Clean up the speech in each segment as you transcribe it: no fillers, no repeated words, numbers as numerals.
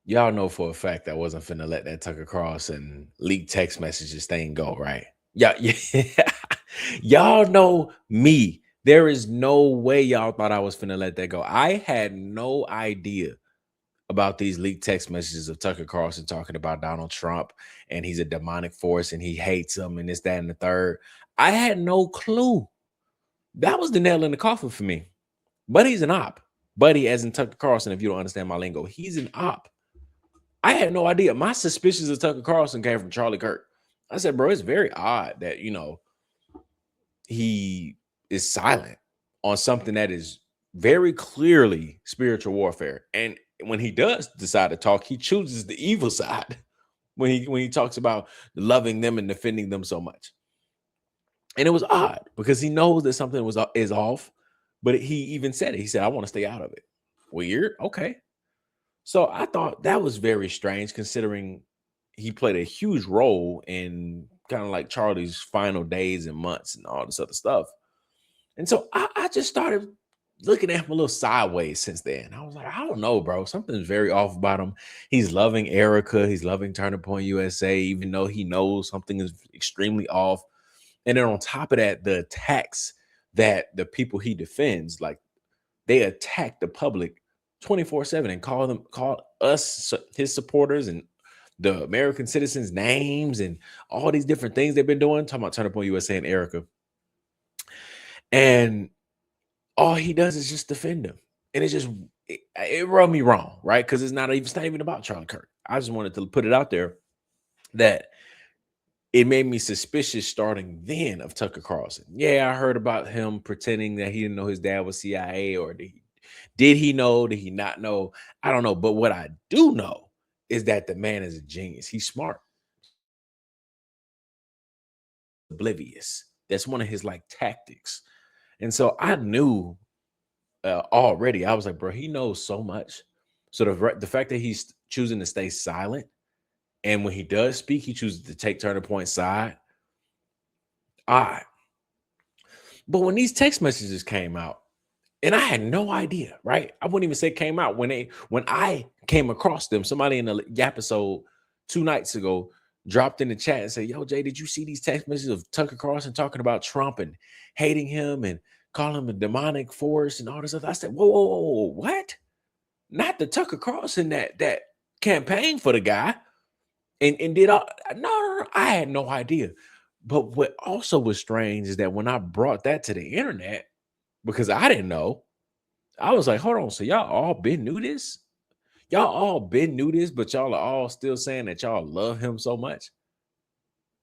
Y'all know for a fact I wasn't finna let that Tucker Carlson leaked text messages thing go, right? Yeah, yeah. Y'all know me. There is no way y'all thought I was finna let that go. I had no idea about these leaked text messages of Tucker Carlson talking about Donald Trump and he's a demonic force and he hates him and this, that, and the third. I had no clue. That was the nail in the coffin for me. Buddy's an op. Buddy, as in Tucker Carlson, if you don't understand my lingo, he's an op. I had no idea. My suspicions of Tucker Carlson came from Charlie Kirk. I said, bro, it's very odd that, he is silent on something that is very clearly spiritual warfare. And when he does decide to talk, he chooses the evil side when he talks about loving them and defending them so much. And it was odd because he knows that something is off, but he even said it. He said, I want to stay out of it. Weird. Okay. So I thought that was very strange considering he played a huge role in kind of like Charlie's final days and months and all this other stuff. And so I just started looking at him a little sideways since then. I was like, I don't know, bro. Something's very off about him. He's loving Erica. He's loving Turning Point USA, even though he knows something is extremely off. And then on top of that, the attacks that the people he defends, like they attack the public 24/7 and call us his supporters and the American citizens names and all these different things they've been doing, talking about Turn Up on USA and Erica. And all he does is just defend him. And it rubbed me wrong, right? Because it's not even about Charlie Kirk. I just wanted to put it out there that it made me suspicious starting then of Tucker Carlson. Yeah, I heard about him pretending that he didn't know his dad was CIA, or did he know? Did he not know? I don't know. But what I do know is that the man is a genius. He's smart, oblivious. That's one of his like tactics. And so I knew already. I was like, bro, he knows so much. So the fact that he's choosing to stay silent, and when he does speak, he chooses to take Turning Point side. I. But when these text messages came out, and I had no idea, right? I wouldn't even say came out when I came across them. Somebody in the episode 2 nights ago dropped in the chat and said, "Yo, Jay, did you see these text messages of Tucker Carlson talking about Trump and hating him and calling him a demonic force and all this stuff?" I said, "Whoa, what? Not the Tucker Carlson that campaigned for the guy and did all? No, I had no idea." But what also was strange is that when I brought that to the internet, because I didn't know, I was like, hold on. So y'all all been knew this? Y'all all been knew this, but y'all are all still saying that y'all love him so much.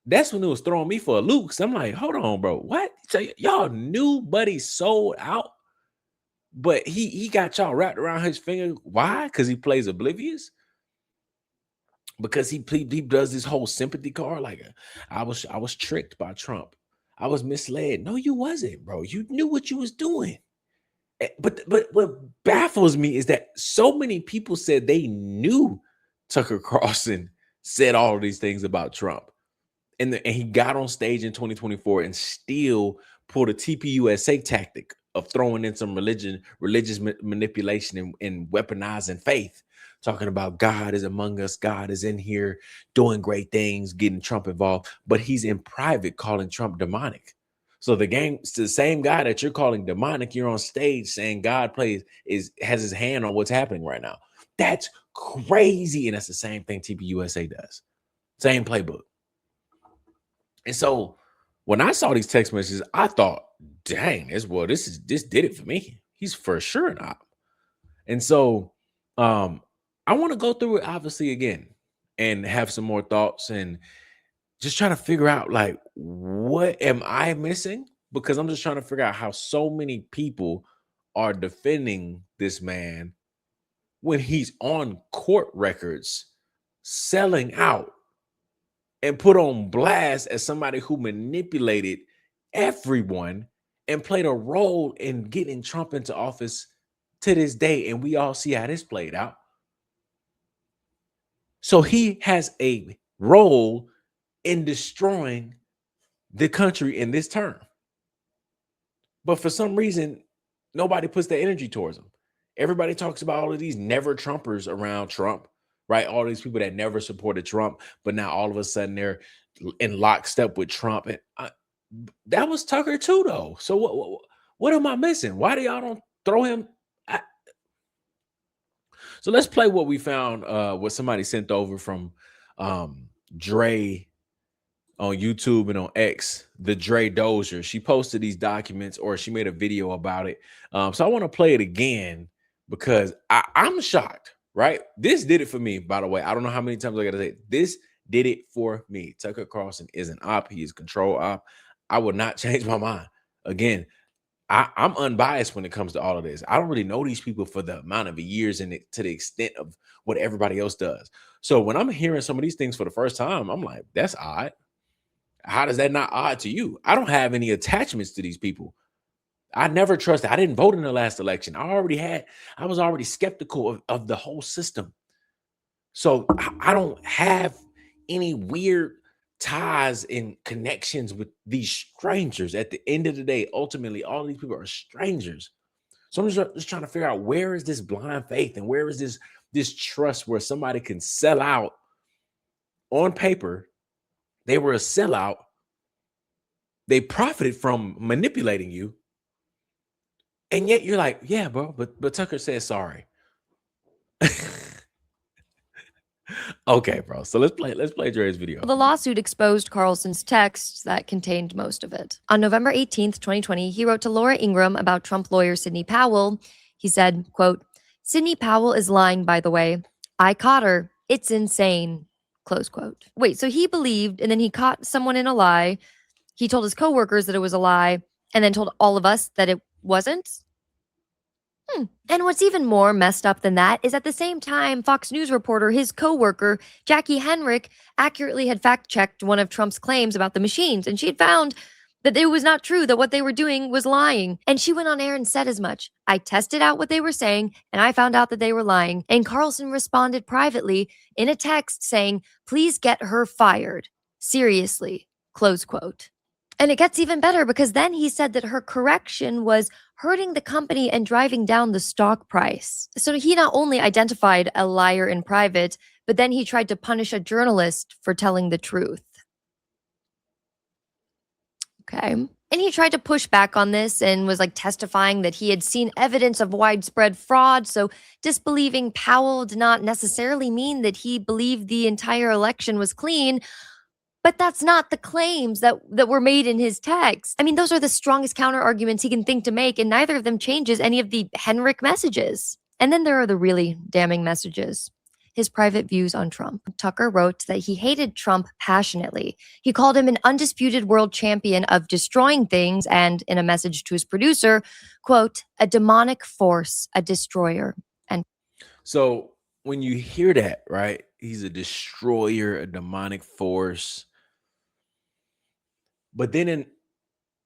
That's when it was throwing me for a loop. Cause I'm like, hold on, bro. What? So y'all knew Buddy sold out, but he got y'all wrapped around his finger. Why? Because he plays oblivious? Because he does this whole sympathy card. Like I was tricked by Trump. I was misled. No, you wasn't, bro. You knew what you was doing. But what baffles me is that so many people said they knew Tucker Carlson said all of these things about Trump, and he got on stage in 2024 and still pulled a TPUSA tactic of throwing in some religious manipulation and weaponizing faith, talking about God is among us, God is in here doing great things, getting Trump involved, but he's in private calling Trump demonic. So it's the same guy that you're calling demonic. You're on stage saying God has his hand on what's happening right now. That's crazy, and that's the same thing TPUSA does. Same playbook. And so when I saw these text messages, I thought, dang, this did it for me. He's for sure an op. And so I want to go through it obviously again and have some more thoughts and just trying to figure out like what am I missing? Because I'm just trying to figure out how so many people are defending this man when he's on court records selling out and put on blast as somebody who manipulated everyone and played a role in getting Trump into office to this day. And we all see how this played out. So he has a role in destroying the country in this term. But for some reason, nobody puts the energy towards him. Everybody talks about all of these never Trumpers around Trump. right? All these people that never supported Trump, but now all of a sudden they're in lockstep with Trump. And that was Tucker too, though. So what am I missing? Why do y'all don't throw him? I, so let's play what we found, what somebody sent over from Dre on YouTube and on X, the Dre Dozier. She posted these documents, or she made a video about it. So I want to play it again because I'm shocked, right? This did it for me, by the way. I don't know how many times I got to say it. This did it for me. Tucker Carlson is an op. He is control op. I would not change my mind. Again, I'm unbiased when it comes to all of this. I don't really know these people for the amount of years and to the extent of what everybody else does. So when I'm hearing some of these things for the first time, I'm like, that's odd. How does that not odd to you? I don't have any attachments to these people. I never trusted. I didn't vote in the last election. I was already skeptical of the whole system. So I don't have any weird ties and connections with these strangers. At the end of the day, ultimately, all these people are strangers. So I'm just trying to figure out, where is this blind faith and where is this trust where somebody can sell out on paper. They were a sellout. They profited from manipulating you. And yet you're like, yeah, bro, but Tucker says sorry. Okay, bro. So let's play Dre's video. The lawsuit exposed Carlson's texts that contained most of it. On November 18th, 2020, he wrote to Laura Ingraham about Trump lawyer Sidney Powell. He said, quote, "Sidney Powell is lying, by the way. I caught her. It's insane." Close quote. Wait, so he believed, and then he caught someone in a lie. He told his coworkers that it was a lie, and then told all of us that it wasn't? And what's even more messed up than that is, at the same time, Fox News reporter, his coworker, Jackie Henrich, accurately had fact-checked one of Trump's claims about the machines, and she had found that it was not true, that what they were doing was lying. And she went on air and said as much. "I tested out what they were saying, and I found out that they were lying." And Carlson responded privately in a text saying, "Please get her fired. Seriously." Close quote. And it gets even better, because then he said that her correction was hurting the company and driving down the stock price. So he not only identified a liar in private, but then he tried to punish a journalist for telling the truth. Okay. And he tried to push back on this and was like testifying that he had seen evidence of widespread fraud. So disbelieving Powell did not necessarily mean that he believed the entire election was clean. But that's not the claims that were made in his text. I mean, those are the strongest counter arguments he can think to make, and neither of them changes any of the Henrich messages. And then there are the really damning messages. His private views on Trump. Tucker wrote that he hated Trump passionately. He called him an undisputed world champion of destroying things, and in a message to his producer, quote, "a demonic force, a destroyer." And so when you hear that, right, he's a destroyer, a demonic force. But then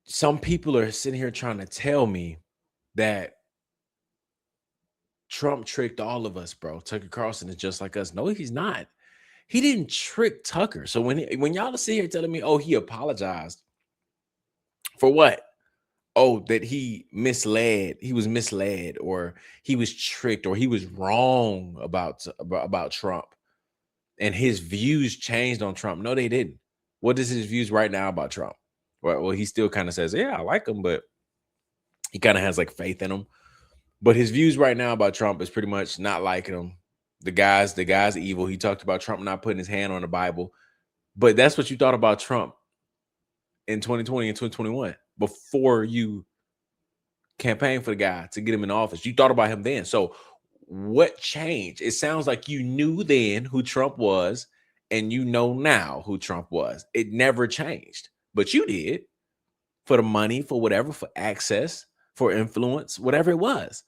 some people are sitting here trying to tell me that Trump tricked all of us, bro. Tucker Carlson is just like us. No, he's not. He didn't trick Tucker. So when y'all are sitting here telling me, oh, he apologized for what? Oh, that he was misled, or he was tricked, or he was wrong about Trump, and his views changed on Trump. No, they didn't. What is his views right now about Trump? Well, he still kind of says, yeah, I like him, but he kind of has like faith in him. But his views right now about Trump is pretty much not liking him. The guy's evil. He talked about Trump not putting his hand on the Bible. But that's what you thought about Trump in 2020 and 2021 before you campaigned for the guy to get him in office. You thought about him then. So what changed? It sounds like you knew then who Trump was, and you know now who Trump was. It never changed. But you did, for the money, for whatever, for access, for influence, whatever it was.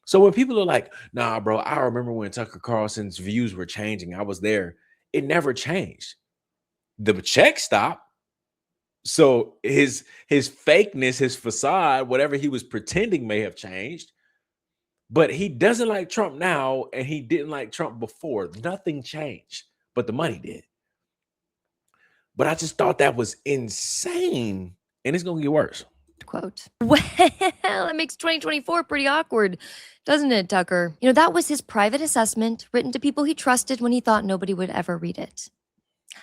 So when people are like, nah, bro, I remember when Tucker Carlson's views were changing. I was there. It never changed. The check stopped. So his fakeness, his facade, whatever he was pretending may have changed. But he doesn't like Trump now, and he didn't like Trump before. Nothing changed, but the money did. But I just thought that was insane, and it's going to get worse. quote. Well, that makes 2024 pretty awkward, doesn't it, Tucker? That was his private assessment written to people he trusted when he thought nobody would ever read it.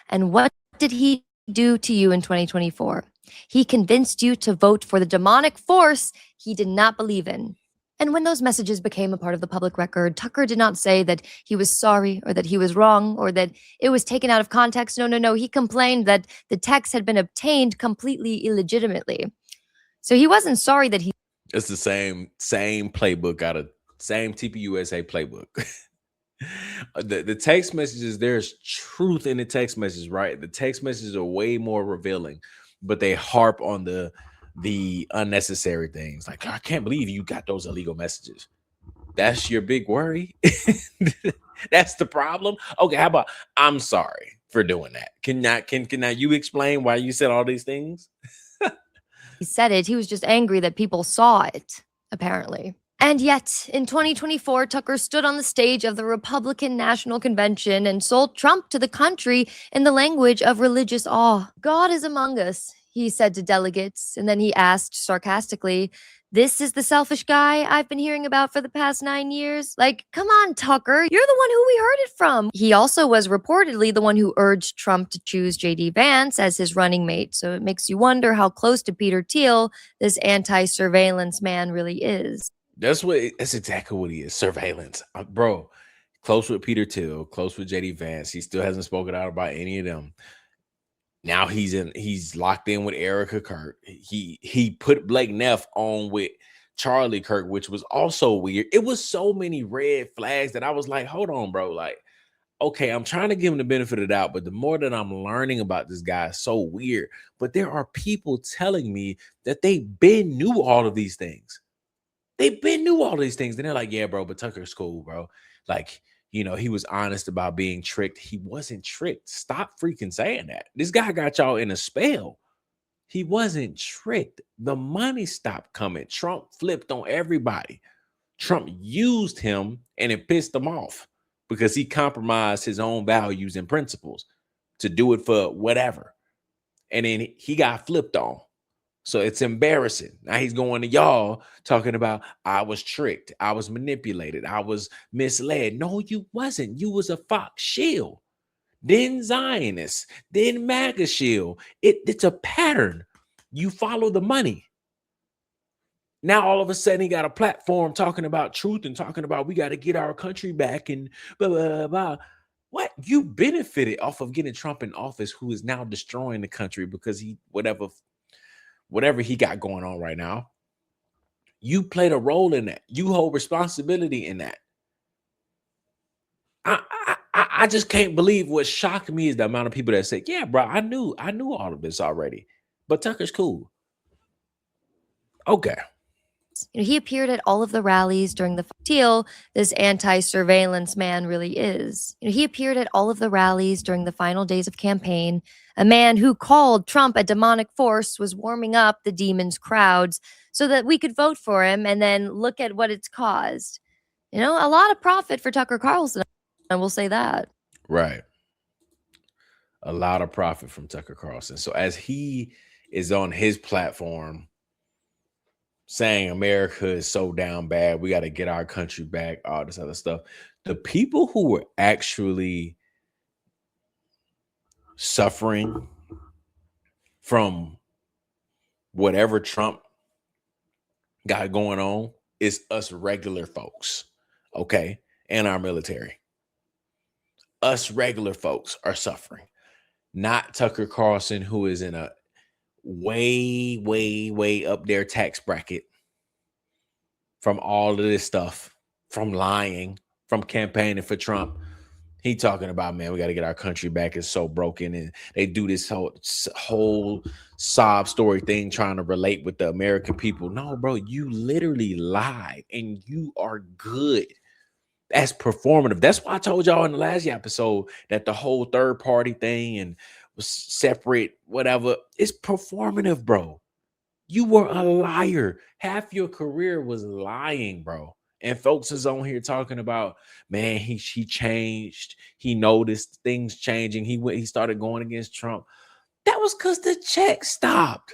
And what did he do to you in 2024? He convinced you to vote for the demonic force he did not believe in. And when those messages became a part of the public record, Tucker did not say that he was sorry or that he was wrong or that it was taken out of context. No. He complained that the text had been obtained completely illegitimately. So he wasn't sorry that he. It's the same playbook out of same TPUSA playbook. The text messages, there's truth in the text messages, right? The text messages are way more revealing, but they harp on the unnecessary things. Like, I can't believe you got those illegal messages. That's your big worry. That's the problem. Okay, how about I'm sorry for doing that? Can now you explain why you said all these things? He said it. He was just angry that people saw it, apparently. And yet, in 2024, Tucker stood on the stage of the Republican National Convention and sold Trump to the country in the language of religious awe. God is among us, he said to delegates, and then he asked sarcastically, "This is the selfish guy I've been hearing about for the past 9 years? Like, come on, Tucker, you're the one who we heard it from." He also was reportedly the one who urged Trump to choose J.D. Vance as his running mate, so it makes you wonder how close to Peter Thiel this anti-surveillance man really is. That's exactly what he is. Surveillance, bro. Close with Peter Thiel, close with JD Vance. He still hasn't spoken out about any of them. Now he's locked in with Erica Kirk. He put Blake Neff on with Charlie Kirk, which was also weird. It was so many red flags that I was like, hold on, bro. Like, okay, I'm trying to give him the benefit of the doubt, but the more that I'm learning about this guy, it's so weird. But there are people telling me that they been knew all of these things. They've been knew all these things. And they're like, yeah, bro, but Tucker's cool, bro. Like, he was honest about being tricked. He wasn't tricked. Stop freaking saying that. This guy got y'all in a spell. He wasn't tricked. The money stopped coming. Trump flipped on everybody. Trump used him and it pissed him off because he compromised his own values and principles to do it for whatever. And then he got flipped on. So it's embarrassing. Now he's going to y'all talking about, I was tricked, I was manipulated, I was misled. No, you wasn't. You was a Fox shield, then Zionist, then MAGA shield. It's a pattern. You follow the money. Now all of a sudden he got a platform talking about truth and talking about we got to get our country back and blah, blah, blah. What? You benefited off of getting Trump in office, who is now destroying the country because he whatever he got going on right now. You played a role in that. You hold responsibility in that. I just can't believe what shocked me is the amount of people that say, yeah, bro, I knew all of this already, but Tucker's cool. Okay. He appeared at all of the rallies during the Thiel, this anti-surveillance man really is. He appeared at all of the rallies during the final days of campaign. A man who called Trump a demonic force was warming up the demon's crowds so that we could vote for him, and then look at what it's caused. A lot of profit for Tucker Carlson, I will say that. Right. A lot of profit from Tucker Carlson. So as he is on his platform saying America is so down bad, we got to get our country back, all this other stuff, the people who were actually suffering from whatever Trump got going on is us regular folks, okay, and our military. Us regular folks are suffering, not Tucker Carlson, who is in a way up their tax bracket from all of this stuff, from lying, from campaigning for Trump. He talking about, man, we got to get our country back. It's so broken. And they do this whole sob story thing trying to relate with the American people. No, bro, you literally lied and you are good. That's performative. That's why I told y'all in the last episode that the whole third party thing and was separate, whatever, it's performative, bro. You were a liar. Half your career was lying, bro. And folks is on here talking about, man, he changed. He noticed things changing. He started going against Trump. That was because the check stopped.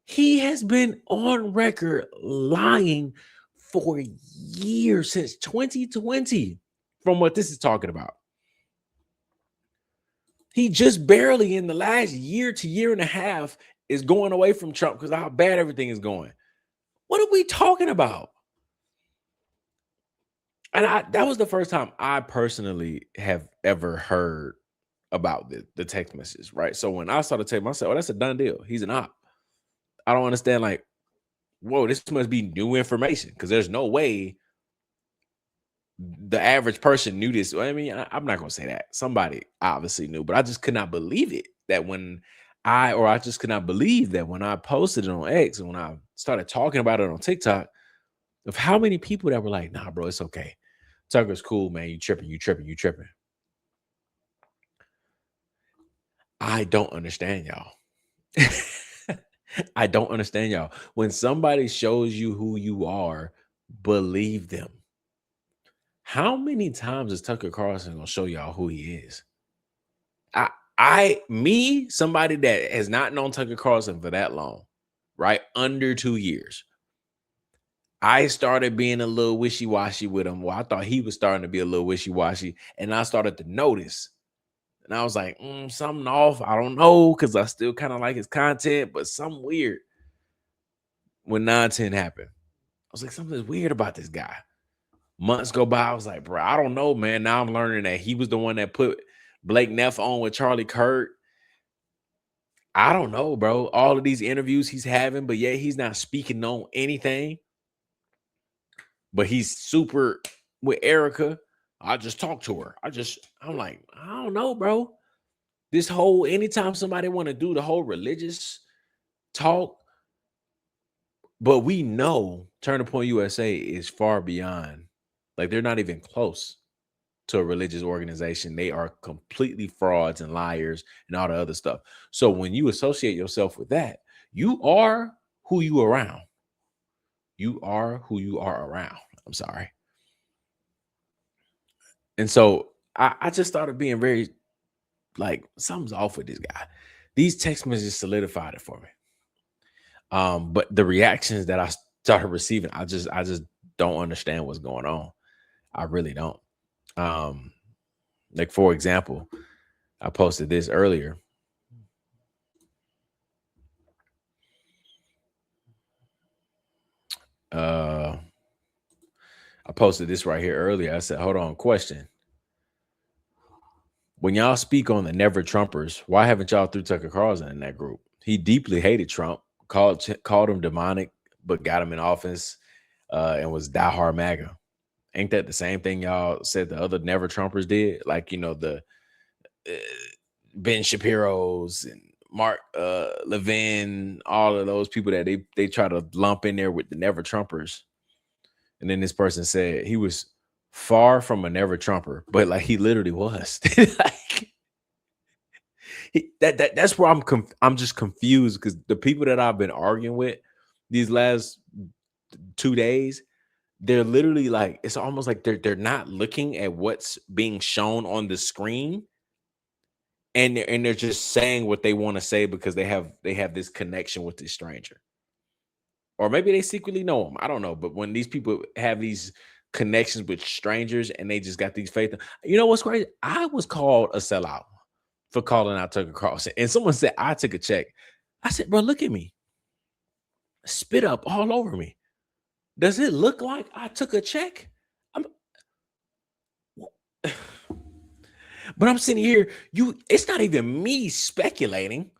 He has been on record lying for years, since 2020, from what this is talking about. He just barely in the last year to year and a half is going away from Trump because of how bad everything is going. What are we talking about? And that was the first time I personally have ever heard about the text messages, right? So when I saw the text, I said, "Oh, that's a done deal. He's an op." I don't understand, like, whoa, this must be new information because there's no way the average person knew this. I mean, I'm not gonna say that. Somebody obviously knew, but I just could not believe it that when I just could not believe that when I posted it on X and when I started talking about it on TikTok, of how many people that were like, "Nah, bro, it's okay. Tucker's cool, man. You tripping, you tripping, you tripping." I don't understand y'all. I don't understand y'all. When somebody shows you who you are, believe them. How many times is Tucker Carlson gonna show y'all who he is? Somebody that has not known Tucker Carlson for that long, right? Under 2 years. I started being a little wishy-washy with him. Well, I thought he was starting to be a little wishy-washy, and I started to notice. And I was like, something off. I don't know, because I still kind of like his content, but something weird. When 9/10 happened, I was like, something's weird about this guy. Months go by, I was like, bro, I don't know, man. Now I'm learning that he was the one that put Blake Neff on with Charlie Kirk. I don't know, bro. All of these interviews he's having, but yet he's not speaking on anything. But he's super with Erica. I just talked to her. I'm like, I don't know, bro. This whole anytime somebody want to do the whole religious talk, but we know Turning Point USA is far beyond, like, they're not even close to a religious organization. They are completely frauds and liars and all the other stuff. So when you associate yourself with that, you are who you around. You are who you are around. I'm sorry. And so I just started being very, like, something's off with this guy. These text messages solidified it for me. But the reactions that I started receiving, I just don't understand what's going on. I really don't. Like, for example, I posted this earlier. I posted this right here earlier. I said, hold on, question. When y'all speak on the Never Trumpers, why haven't y'all threw Tucker Carlson in that group? He deeply hated Trump, called him demonic, but got him in office, and was diehard MAGA. Ain't that the same thing y'all said the other Never Trumpers did? Like, the Ben Shapiro's and Mark Levin, all of those people that they try to lump in there with the Never Trumpers. And then this person said he was far from a Never Trumper, but like he literally was. Like, that's where I'm just confused, because the people that I've been arguing with these last 2 days, they're literally like, it's almost like they're not looking at what's being shown on the screen, and they're just saying what they want to say because they have this connection with this stranger. Or maybe they secretly know him. I don't know. But when these people have these connections with strangers and they just got these faith, you know what's crazy? I was called a sellout for calling out Tucker Carlson. And someone said I took a check. I said, bro, look at me. Spit up all over me. Does it look like I took a check? But I'm sitting here, it's not even me speculating.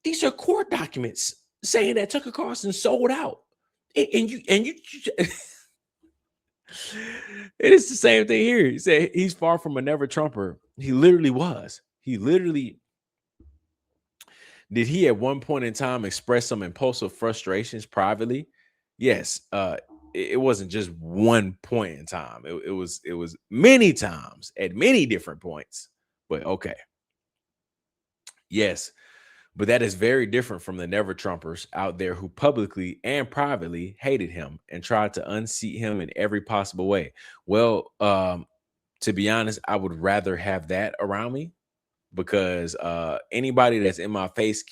These are court documents saying that Tucker Carlson sold out. And you it is the same thing here. He said he's far from a Never Trumper. He literally was. Did he at one point in time express some impulsive frustrations privately? Yes. It wasn't just one point in time. It was many times at many different points. But okay. Yes. But that is very different from the Never Trumpers out there who publicly and privately hated him and tried to unseat him in every possible way. Well, to be honest, I would rather have that around me because anybody that's in my face,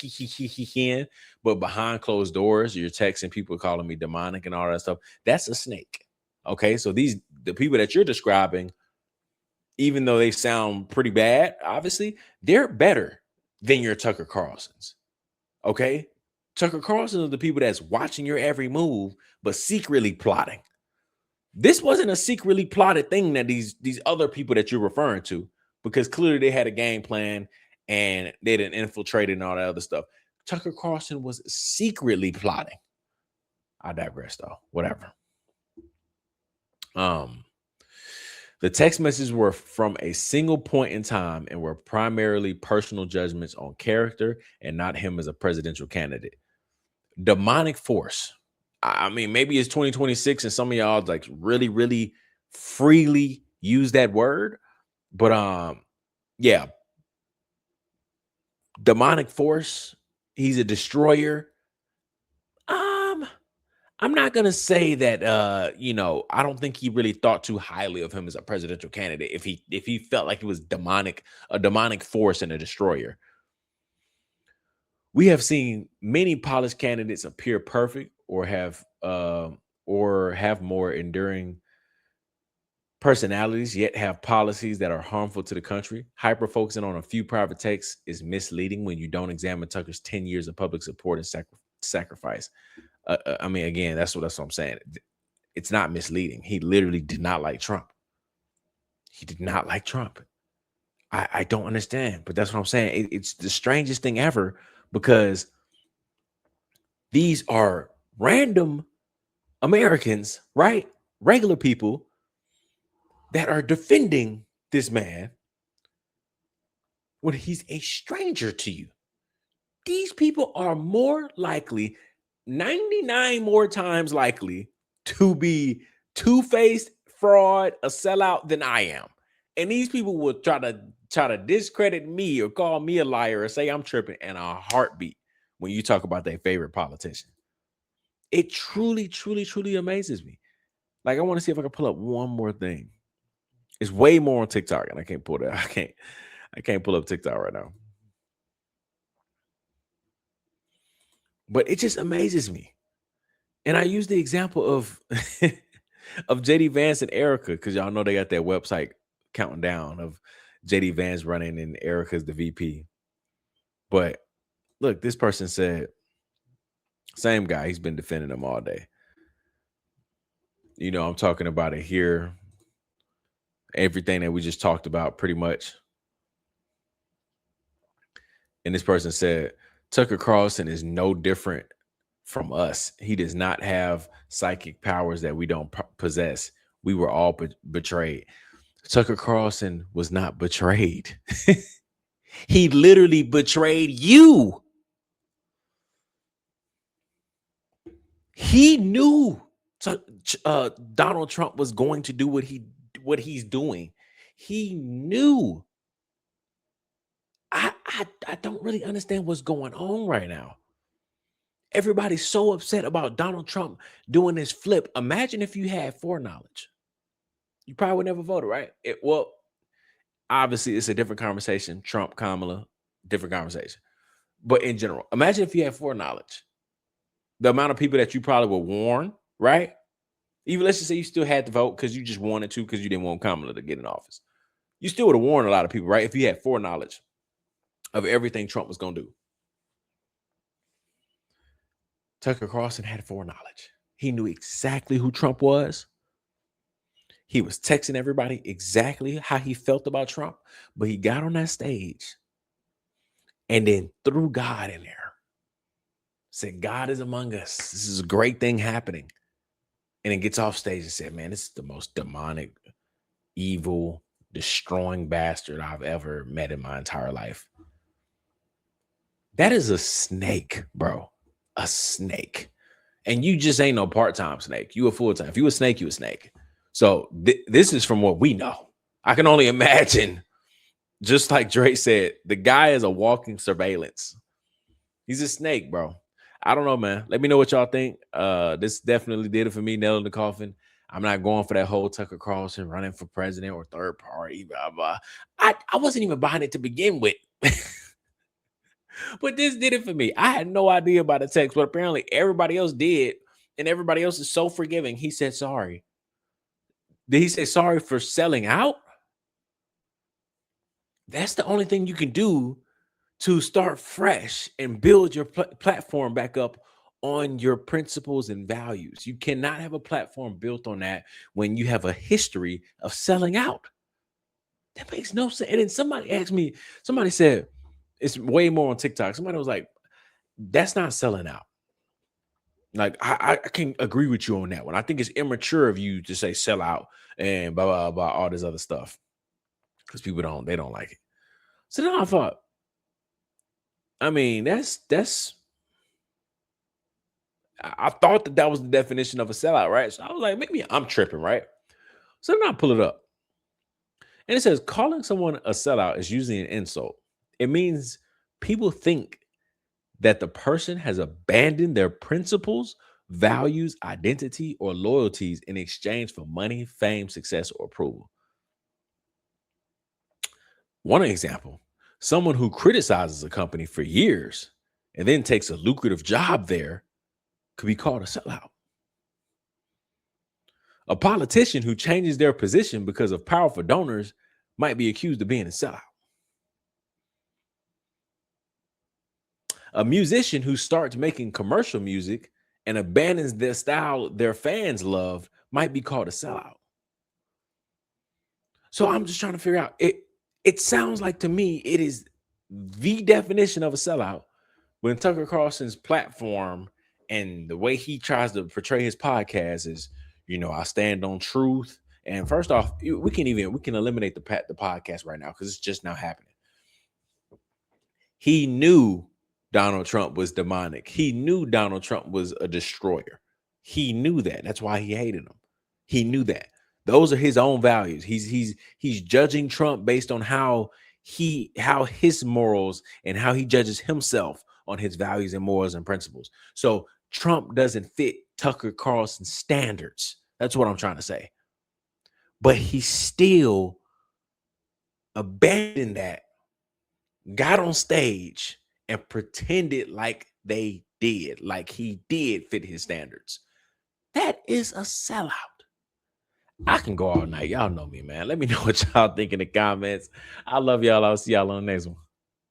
but behind closed doors, you're texting people calling me demonic and all that stuff. That's a snake. Okay, so the people that you're describing, even though they sound pretty bad, obviously, they're better than your Tucker Carlsons. Okay, Tucker Carlson are the people that's watching your every move, but secretly plotting. This wasn't a secretly plotted thing that these other people that you're referring to, because clearly they had a game plan and they didn't infiltrate and all that other stuff. Tucker Carlson was secretly plotting. I digress though. Whatever. The text messages were from a single point in time and were primarily personal judgments on character and not him as a presidential candidate. Demonic force. I mean, maybe it's 2026 and some of y'all like really, really freely use that word. But yeah. Demonic force. He's a destroyer. I'm not gonna say that I don't think he really thought too highly of him as a presidential candidate if he felt like he was a demonic force and a destroyer. We have seen many polished candidates appear perfect or have more enduring personalities, yet have policies that are harmful to the country. Hyper focusing on a few private texts is misleading when you don't examine Tucker's 10 years of public support and sacrifice. I mean, again, that's what I'm saying. It's not misleading. He literally did not like Trump. He did not like Trump. I don't understand, but that's what I'm saying. It's the strangest thing ever, because these are random Americans, right? Regular people that are defending this man when he's a stranger to you. These people are more likely, 99 more times likely, to be two-faced, fraud, a sellout than I am. And these people will try to discredit me or call me a liar or say I'm tripping in a heartbeat when you talk about their favorite politician. It truly, truly, truly amazes me. Like, I want to see if I can pull up one more thing. It's way more on TikTok, and I can't pull that. I can't pull up TikTok right now. But it just amazes me. And I use the example of of JD Vance and Erica, because y'all know they got that website counting down of JD Vance running and Erica's the VP. But look, this person said, same guy, he's been defending him all day. I'm talking about it here. Everything that we just talked about, pretty much. And this person said, Tucker Carlson is no different from us. He does not have psychic powers that we don't possess. We were all betrayed. Tucker Carlson was not betrayed. He literally betrayed you. He knew Donald Trump was going to do what he's doing. He knew. I don't really understand what's going on right now. Everybody's so upset about Donald Trump doing this flip. Imagine if you had foreknowledge. You probably would never vote, right? Well, obviously, it's a different conversation. Trump, Kamala, different conversation. But in general, imagine if you had foreknowledge. The amount of people that you probably would warn, right? Even let's just say you still had to vote because you just wanted to, because you didn't want Kamala to get in office. You still would have warned a lot of people, right? If you had foreknowledge of everything Trump was going to do. Tucker Carlson had foreknowledge. He knew exactly who Trump was. He was texting everybody exactly how he felt about Trump, but he got on that stage and then threw God in there. Said, God is among us. This is a great thing happening. And then gets off stage and said, man, this is the most demonic, evil, destroying bastard I've ever met in my entire life. That is a snake, bro. A snake. And you just ain't no part-time snake. You a full-time. If you a snake, you a snake. So this is from what we know. I can only imagine, just like Drake said, the guy is a walking surveillance. He's a snake, bro. I don't know, man. Let me know what y'all think. This definitely did it for me, nail in the coffin. I'm not going for that whole Tucker Carlson running for president or third party, blah, blah. I wasn't even buying it to begin with. But this did it for me. I had no idea about the text, but apparently everybody else did, and everybody else is so forgiving. He said sorry. Did he say sorry for selling out? That's the only thing you can do to start fresh and build your platform back up on your principles and values. You cannot have a platform built on that when you have a history of selling out. That makes no sense. And then somebody asked me, somebody said, it's way more on TikTok. Somebody was like, that's not selling out. Like, I can agree with you on that one. I think it's immature of you to say sell out and blah, blah, blah, all this other stuff. Because people they don't like it. So then I thought, I mean, I thought that was the definition of a sellout, right? So I was like, maybe I'm tripping, right? So then I pull it up. And it says calling someone a sellout is usually an insult. It means people think that the person has abandoned their principles, values, identity, or loyalties in exchange for money, fame, success, or approval. One example, someone who criticizes a company for years and then takes a lucrative job there could be called a sellout. A politician who changes their position because of powerful donors might be accused of being a sellout. A musician who starts making commercial music and abandons their style their fans love might be called a sellout. So I'm just trying to figure out it sounds like to me it is the definition of a sellout when Tucker Carlson's platform and the way he tries to portray his podcast is, I stand on truth. And first off, we can eliminate the podcast right now because it's just now happening. He knew Donald Trump was demonic. He knew Donald Trump was a destroyer. He knew that. That's why he hated him. He knew that. Those are his own values. He's judging Trump based on how his morals and how he judges himself on his values and morals and principles. So Trump doesn't fit Tucker Carlson's standards. That's what I'm trying to say. But he still abandoned that, got on stage and pretended like they did, like he did fit his standards. That is a sellout. I can go all night. Y'all know me, man. Let me know what y'all think in the comments. I love y'all. I'll see y'all on the next one.